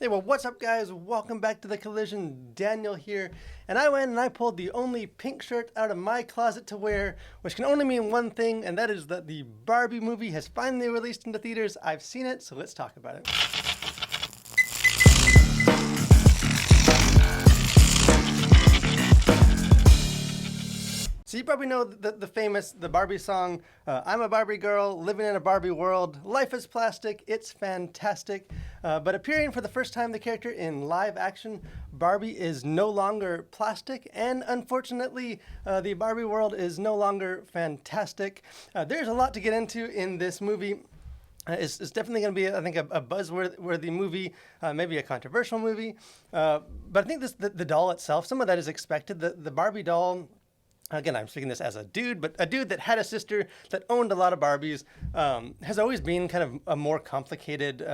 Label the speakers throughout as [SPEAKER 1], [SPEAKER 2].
[SPEAKER 1] Hey, well, what's up, guys? Welcome back to the Collision. Daniel here, and I went and I pulled the only pink shirt out of my closet to wear, which can only mean one thing, and that is that the Barbie movie has finally released into theaters. I've seen it, so let's talk about it. So you probably know the famous the Barbie song, "I'm a Barbie girl living in a Barbie world. Life is plastic. It's fantastic." But appearing for the first time, the character in live action, Barbie is no longer plastic, and unfortunately, the Barbie world is no longer fantastic. There's a lot to get into in this movie. It's definitely going to be, I think, a buzzworthy movie, maybe a controversial movie. But I think the doll itself, some of that is expected. The Barbie doll, again, I'm speaking this as a dude, but a dude that had a sister that owned a lot of Barbies, has always been kind of a more complicated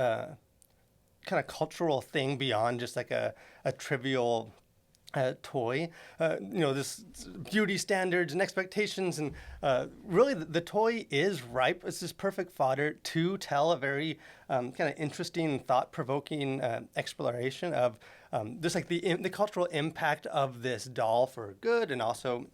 [SPEAKER 1] kind of cultural thing beyond just like a trivial toy. This beauty standards and expectations, and really the toy is ripe. It's this perfect fodder to tell a very kind of interesting, thought-provoking exploration of just like the cultural impact of this doll for good and also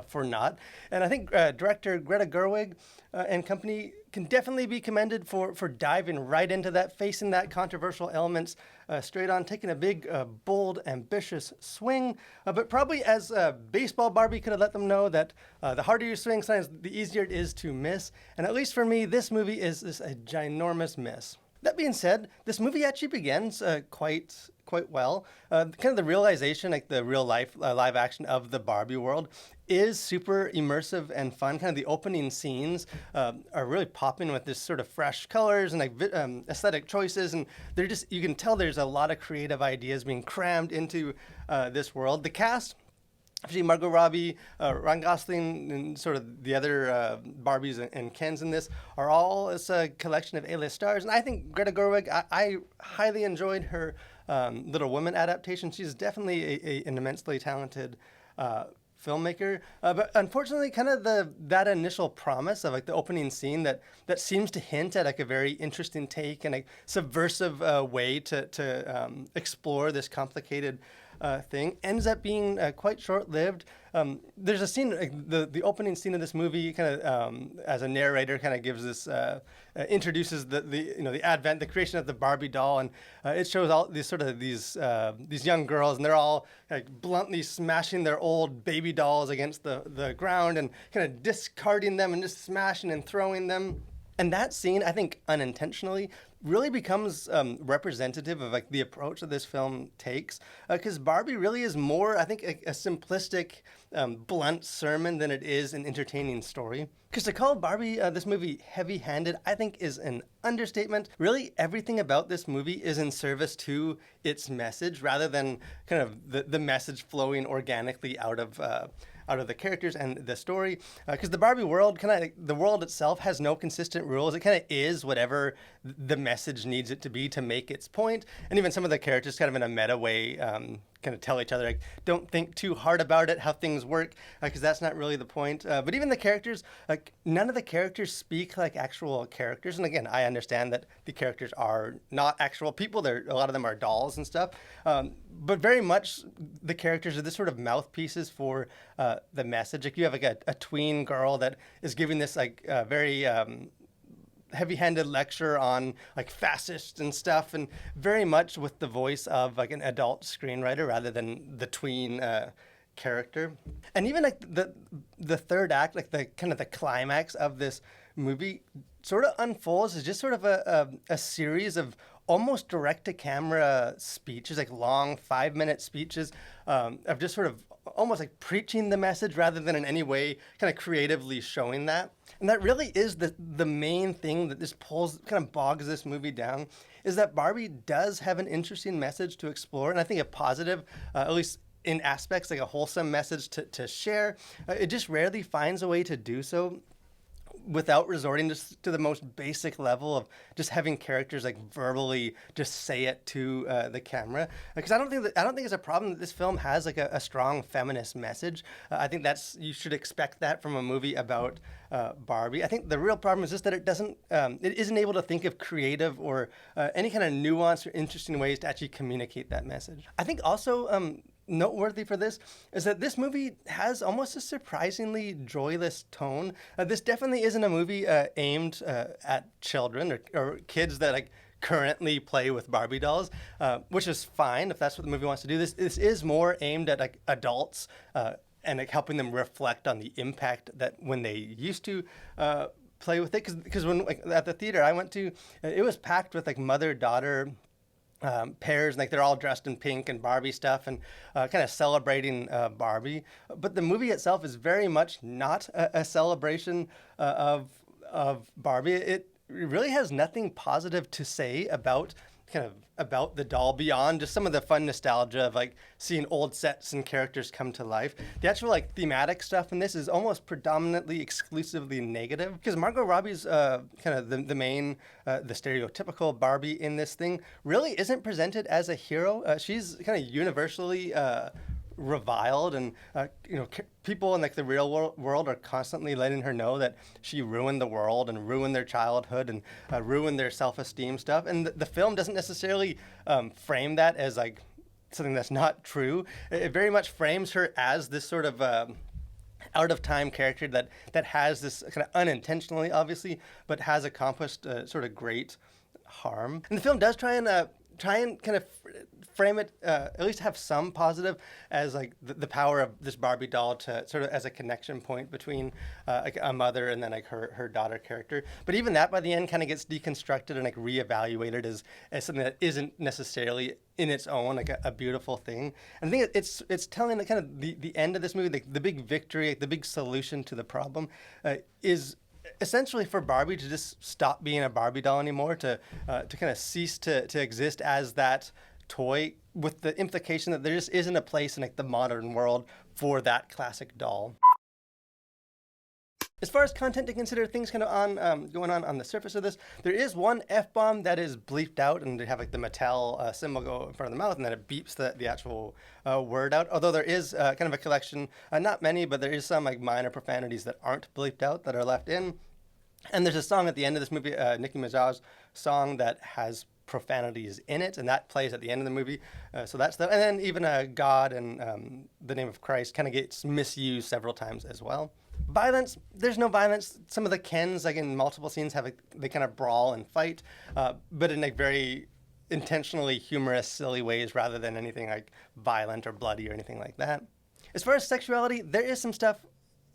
[SPEAKER 1] for not. And I think director Greta Gerwig and company can definitely be commended for diving right into that, facing that controversial elements straight on, taking a big, bold, ambitious swing. But probably as baseball Barbie could have let them know that the harder you swing, sometimes the easier it is to miss. And at least for me, this movie is a ginormous miss. That being said, this movie actually begins quite well. Kind of the realization, like the real life live action of the Barbie world, is super immersive and fun. Kind of the opening scenes are really popping with this sort of fresh colors and like aesthetic choices, and they're just, you can tell there's a lot of creative ideas being crammed into this world. The cast, actually, Margot Robbie, Ryan Gosling, and sort of the other Barbies and Kens in this are all as a collection of A-list stars. And I think Greta Gerwig, I highly enjoyed her Little Women adaptation. She's definitely an immensely talented filmmaker, but unfortunately, kind of that initial promise of like the opening scene that seems to hint at like a very interesting take and a subversive way to explore this complicated thing ends up being quite short-lived. There's a scene, like the opening scene of this movie, kind of as a narrator, kind of gives this introduces the advent, the creation of the Barbie doll, and it shows all these young girls, and they're all like bluntly smashing their old baby dolls against the ground and kind of discarding them and just smashing and throwing them. And that scene, I think, unintentionally, really becomes representative of like the approach that this film takes, because Barbie really is more, I think, a simplistic, blunt sermon than it is an entertaining story. Because to call Barbie, this movie, heavy-handed, I think is an understatement. Really, everything about this movie is in service to its message, rather than kind of the message flowing organically out of the characters and the story, because the Barbie world, kind of the world itself, has no consistent rules. It kind of is whatever the message needs it to be to make its point. And even some of the characters, kind of in a meta way, kind of tell each other like, don't think too hard about it, how things work, because that's not really the point. But even the characters, like none of the characters speak like actual characters. And again, I understand that the characters are not actual people. A lot of them are dolls and stuff. But very much the characters are this sort of mouthpieces for the message. Like you have like a tween girl that is giving this like very heavy-handed lecture on like fascists and stuff, and very much with the voice of like an adult screenwriter rather than the tween character. And even like the third act, like the kind of the climax of this movie, sort of unfolds as just sort of a series of almost direct-to-camera speeches, like long 5-minute speeches of just sort of almost like preaching the message rather than in any way kind of creatively showing that. And that really is the main thing that this pulls, kind of bogs this movie down, is that Barbie does have an interesting message to explore, and I think a positive, at least in aspects, like a wholesome message to share. It just rarely finds a way to do so without resorting just to the most basic level of just having characters like verbally just say it to the camera. Because I don't think it's a problem that this film has like a strong feminist message. I think you should expect that from a movie about Barbie. I think the real problem is just that it isn't able to think of creative or any kind of nuanced or interesting ways to actually communicate that message. I think also noteworthy for this is that this movie has almost a surprisingly joyless tone. This definitely isn't a movie aimed at children or kids that like currently play with Barbie dolls, which is fine if that's what the movie wants to do. This is more aimed at like adults and like helping them reflect on the impact that when they used to play with it. Because when like, at the theater I went to, it was packed with like mother-daughter pairs, and like they're all dressed in pink and Barbie stuff and kind of celebrating Barbie. But the movie itself is very much not a celebration of Barbie. It really has nothing positive to say about the doll beyond just some of the fun nostalgia of like seeing old sets and characters come to life. The actual like thematic stuff in this is almost predominantly exclusively negative because Margot Robbie's kind of the main, the stereotypical Barbie in this thing really isn't presented as a hero. She's kind of universally reviled, and people in like the real world are constantly letting her know that she ruined the world and ruined their childhood and ruined their self-esteem stuff. And the film doesn't necessarily frame that as like something that's not true. It very much frames her as this sort of out of time character that has this kind of unintentionally, obviously, but has accomplished sort of great harm. And the film does try and kind of frame it, at least have some positive, as like the power of this Barbie doll to sort of as a connection point between like a mother and then like her daughter character. But even that by the end kind of gets deconstructed and like reevaluated as something that isn't necessarily in its own like a beautiful thing. And I think it's telling the kind of the end of this movie, the big victory, like the big solution to the problem is essentially for Barbie to just stop being a Barbie doll anymore, to kind of cease to exist as that toy, with the implication that there just isn't a place in like the modern world for that classic doll. As far as content to consider, things kind of going on the surface of this, there is one F-bomb that is bleeped out, and they have like the Mattel symbol go in front of the mouth, and then it beeps the actual word out. Although there is kind of a collection, not many, but there is some like minor profanities that aren't bleeped out that are left in. And there's a song at the end of this movie, Nicki Minaj's song, that has profanities in it, and that plays at the end of the movie. So that's and then even God and the name of Christ kind of gets misused several times as well. Violence, there's no violence. Some of the Kens, like in multiple scenes, they kind of brawl and fight, but in like very intentionally humorous, silly ways rather than anything like violent or bloody or anything like that. As far as sexuality, there is some stuff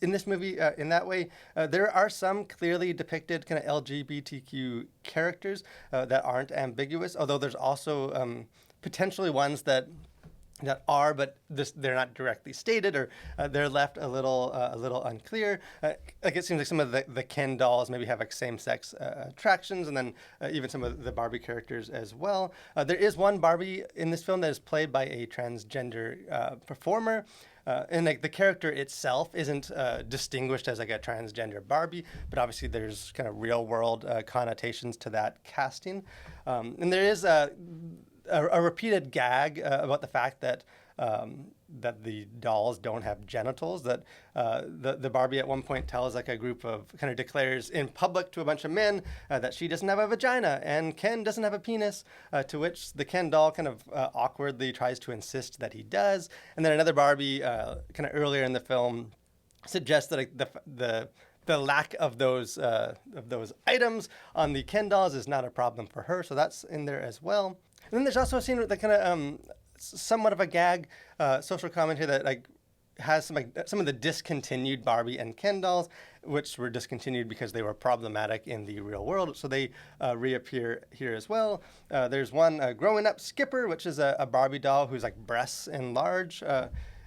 [SPEAKER 1] in this movie in that way. There are some clearly depicted kind of LGBTQ characters that aren't ambiguous, although there's also potentially ones that are, but they're not directly stated, or they're left a little unclear. Like it seems like some of the Ken dolls maybe have like same-sex attractions, and then even some of the Barbie characters as well. There is one Barbie in this film that is played by a transgender performer. And like the character itself isn't distinguished as like a transgender Barbie, but obviously there's kind of real world connotations to that casting. And there is a repeated gag about the fact that that the dolls don't have genitals, that the Barbie at one point tells like a group of, kind of declares in public to a bunch of men that she doesn't have a vagina and Ken doesn't have a penis, to which the Ken doll kind of awkwardly tries to insist that he does. And then another Barbie kind of earlier in the film suggests that like, the lack of those items on the Ken dolls is not a problem for her, so that's in there as well. And then there's also a scene with the kind of somewhat of a gag social commentary that like has some of the discontinued Barbie and Ken dolls, which were discontinued because they were problematic in the real world, so they reappear here as well. There's one growing up Skipper, which is a Barbie doll whose like breasts enlarge.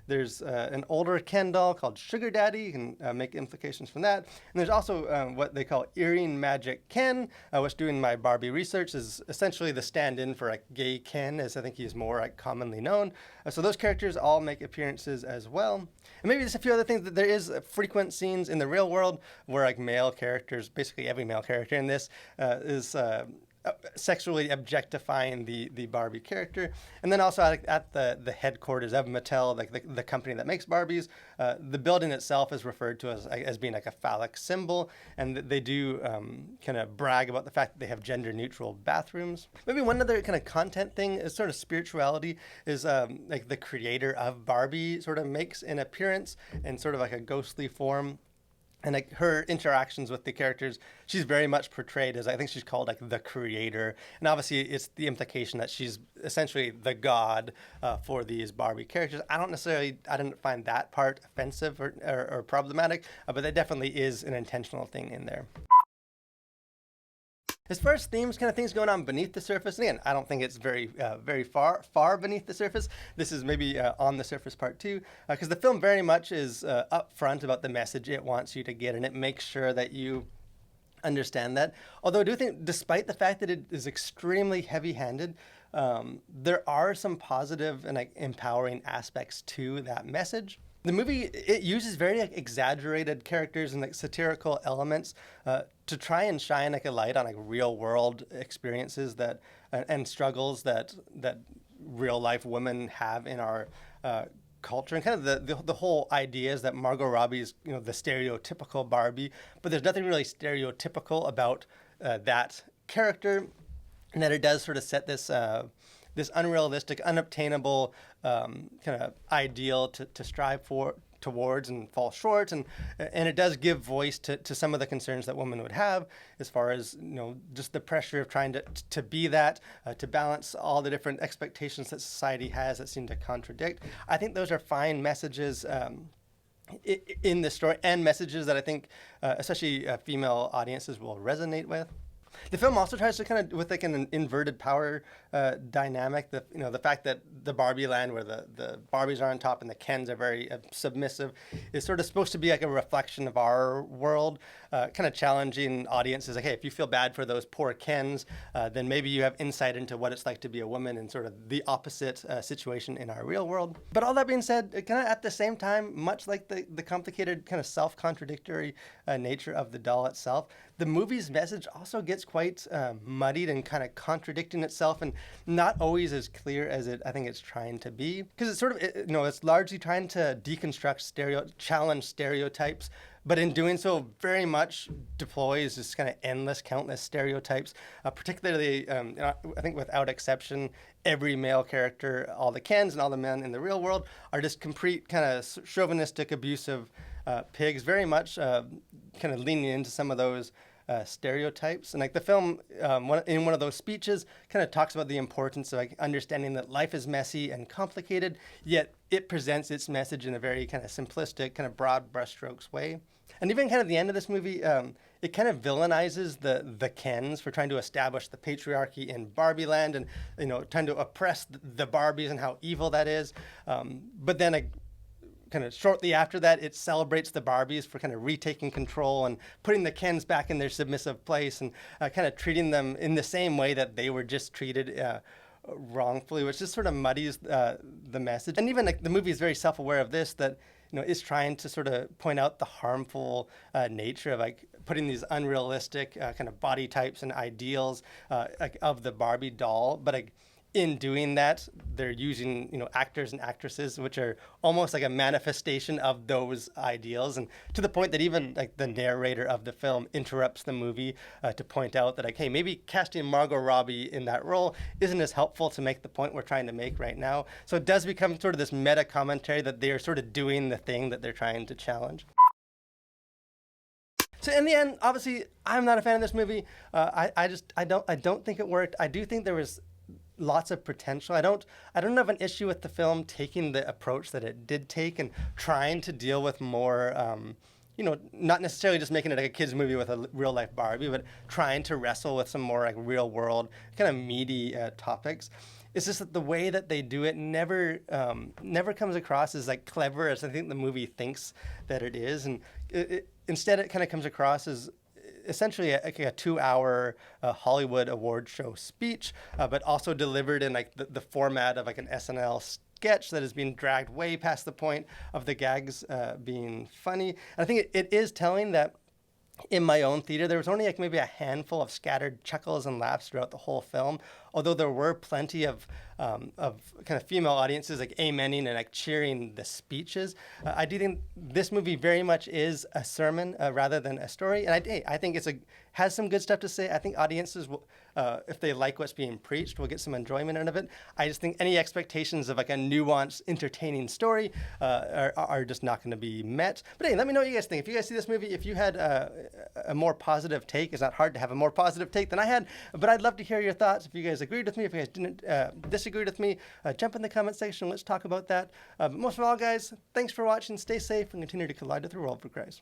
[SPEAKER 1] There's an older Ken doll called Sugar Daddy. You can make implications from that. And there's also what they call Earring Magic Ken, which doing my Barbie research is essentially the stand-in for like gay Ken, as I think he's more like commonly known. So those characters all make appearances as well. And maybe just a few other things. That there is frequent scenes in the real world where like male characters, basically every male character in this is sexually objectifying the Barbie character. And then also at the headquarters of Mattel, like the company that makes Barbies, the building itself is referred to as being like a phallic symbol, and they do kind of brag about the fact that they have gender neutral bathrooms. Maybe one other kind of content thing is sort of spirituality is like the creator of Barbie sort of makes an appearance in sort of like a ghostly form. And like her interactions with the characters, she's very much portrayed as, I think she's called like the creator. And obviously it's the implication that she's essentially the god for these Barbie characters. I didn't find that part offensive or problematic, but that definitely is an intentional thing in there. As far as themes, kind of things going on beneath the surface, and again, I don't think it's very far beneath the surface. This is maybe on the surface part two, because the film very much is upfront about the message it wants you to get, and it makes sure that you understand that. Although I do think, despite the fact that it is extremely heavy-handed, there are some positive and like empowering aspects to that message. The movie, it uses very like exaggerated characters and like satirical elements to try and shine like a light on like real world experiences that and struggles that real life women have in our culture, and kind of the whole idea is that Margot Robbie's the stereotypical Barbie, but there's nothing really stereotypical about that character, and that it does sort of set this this unrealistic, unobtainable kind of ideal to strive towards and fall short, and it does give voice to some of the concerns that women would have as far as just the pressure of trying to be that, to balance all the different expectations that society has that seem to contradict. I think those are fine messages in the story, and messages that I think especially female audiences will resonate with. The film also tries to kind of, with like an inverted power dynamic, the fact that the Barbie land where the Barbies are on top and the Kens are very submissive is sort of supposed to be like a reflection of our world, kind of challenging audiences. Like, hey, if you feel bad for those poor Kens, then maybe you have insight into what it's like to be a woman in sort of the opposite situation in our real world. But all that being said, kind of at the same time, much like the complicated kind of self-contradictory nature of the doll itself, the movie's message also gets quite muddied and kind of contradicting itself, and not always as clear as I think it's trying to be. Because it's sort of, it's largely trying to deconstruct challenge stereotypes, but in doing so, very much deploys this kind of endless, countless stereotypes. Particularly, I think without exception, every male character, all the Kens and all the men in the real world, are just complete kind of chauvinistic, abusive pigs. Very much kind of leaning into some of those stereotypes. And like the film, in one of those speeches, kind of talks about the importance of like understanding that life is messy and complicated, yet it presents its message in a very kind of simplistic, kind of broad brushstrokes way. And even kind of the end of this movie, it kind of villainizes the Kens for trying to establish the patriarchy in Barbie land, and trying to oppress the Barbies and how evil that is. But then kind of shortly after that, it celebrates the Barbies for kind of retaking control and putting the Kens back in their submissive place, and kind of treating them in the same way that they were just treated wrongfully, which just sort of muddies the message. And even like the movie is very self-aware of this, that is trying to sort of point out the harmful nature of like putting these unrealistic kind of body types and ideals like of the Barbie doll, but like in doing that, they're using actors and actresses which are almost like a manifestation of those ideals, and to the point that even like the narrator of the film interrupts the movie to point out that like, hey, maybe casting Margot Robbie in that role isn't as helpful to make the point we're trying to make right now. So it does become sort of this meta commentary that they are sort of doing the thing that they're trying to challenge. So in the end, obviously, I'm not a fan of this movie. I don't think it worked. I do think there was lots of potential. I don't have an issue with the film taking the approach that it did take and trying to deal with more, not necessarily just making it like a kid's movie with a real life Barbie, but trying to wrestle with some more like real world kind of meaty topics. it's just that the way that they do it never comes across as like clever as I think the movie thinks that it is, and instead it kind of comes across as essentially a 2-hour Hollywood award show speech, but also delivered in like the format of like an SNL sketch that is being dragged way past the point of the gags being funny. And I think it is telling that in my own theater, there was only like maybe a handful of scattered chuckles and laughs throughout the whole film, although there were plenty of kind of female audiences like amening and like cheering the speeches. I do think this movie very much is a sermon rather than a story, and I think has some good stuff to say. I think audiences will, if they like what's being preached, will get some enjoyment out of it. I just think any expectations of like a nuanced, entertaining story are just not going to be met. But hey, let me know what you guys think. If you guys see this movie, if you had a more positive take, it's not hard to have a more positive take than I had, but I'd love to hear your thoughts. If you guys agreed with me, if you guys didn't disagreed with me, jump in the comment section. Let's talk about that. But most of all, guys, thanks for watching. Stay safe and continue to collide with the world for Christ.